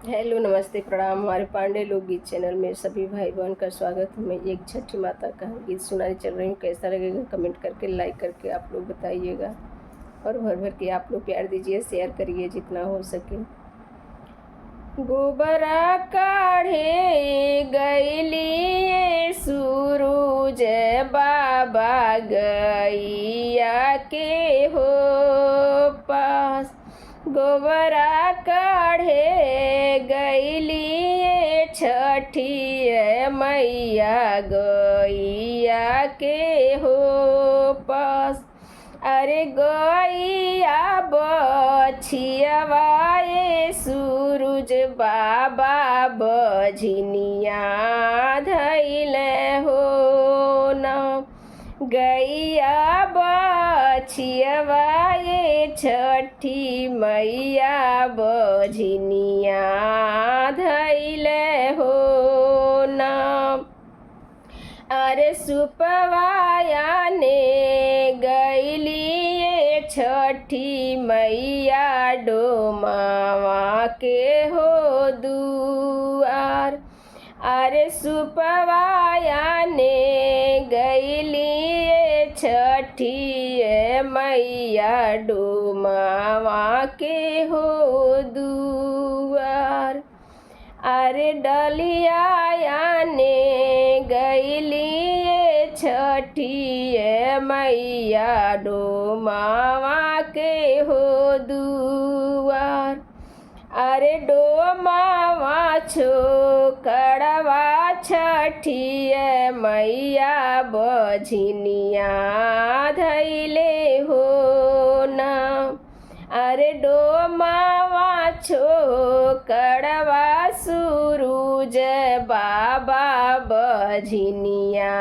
Hello, नमस्ते, प्रणाम। हमारे पांडे लोकगीत चैनल में सभी भाई बहन का स्वागत है। मैं एक छठी माता का गीत सुनाने चल रही हूँ। कैसा लगेगा कमेंट करके, लाइक करके आप लोग बताइएगा और भर भर के आप लोग प्यार दीजिए, शेयर करिए जितना हो सके। गोबरा काढ़े गैली सूरज बाबा गैया के हो पास। गोबरा काढ़े गैली छठी मैया गैया के हो पास। अरे गैया बछियावाए सूरज बाबा बझनिया धैले हो न। गैया बछियावाए छठी मैया बझनिया धैले हो न। अरे सुपवाया ने गैली छठी मैया डोमावा के हो दुआर। अरे सुपवाया ने गैली छठी मैया डोमावा के हो दुआर। अरे डलिया ने गैली छठी मैया डोमावा के हो दुआर। अरे डोमावा छोकड़वा छठी मैया बझनिया धैले हो ना। अरे डोमावा छोकड़वा सूरज बाबा बझनिया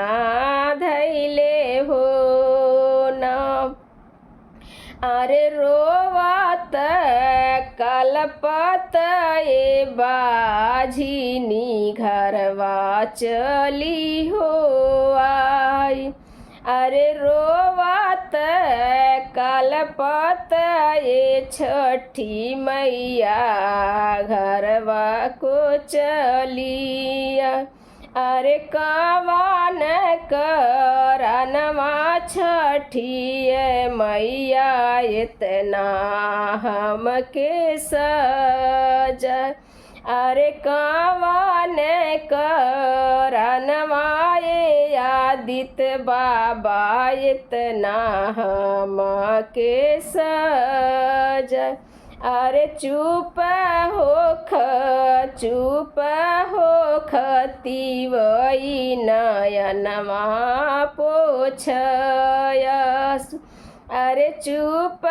धैले हो न। अरे रोवत कलपत बाझिनी घरवा चली हो आई। अरे रोवत कलपत छठी मैया घरवा को चलिया। अरे कवन करनवा छठी मैया इतना हमके सजा। अरे कवन करनवा आदित्य बाबा इतना हमके सजा। अरे चुप हो खती वही नयनमा पोछयस। अरे चुप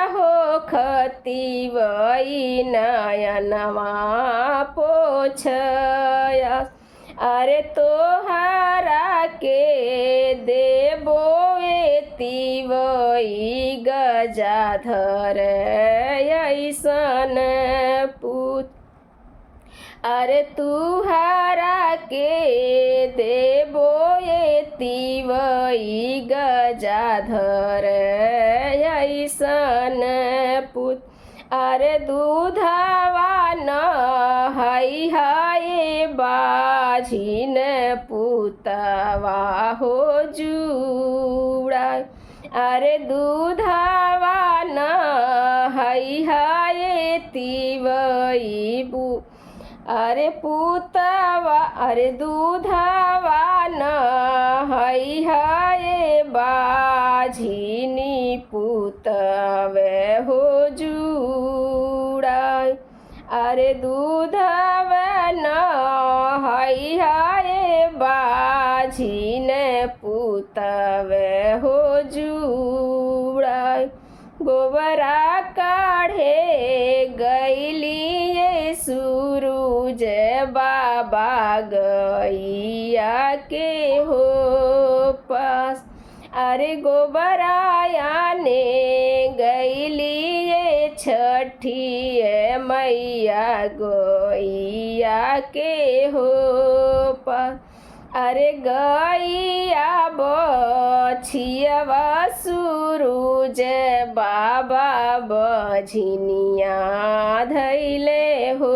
हो खती वही नयनमा पोछयस। अरे तोहरा के देबो तिवई गजाधर ऐसन पूत। अरे तुहरा के देबो तिवई गजाधर ऐसन पूत। अरे दूधवा न हई हाय बाझिन पुतवा हो जुड़ा। अरे दूधवा न हई हाय तिवई बु। अरे पुतवा अरे दूधवा न हई हाय बाझिनी पुतवे हो जुड़ा। अरे दूधवा न हई हाय बाझिन पुतवे हो जुड़ा। गोबरा काढ़े गैली सूरज बाबा गैया के हो पास। अरे गोबराया ने गैली छठी मैया गैया के हो पास। अरे गैया बछियवा सूरुज बाबा बझिनिया धैले हो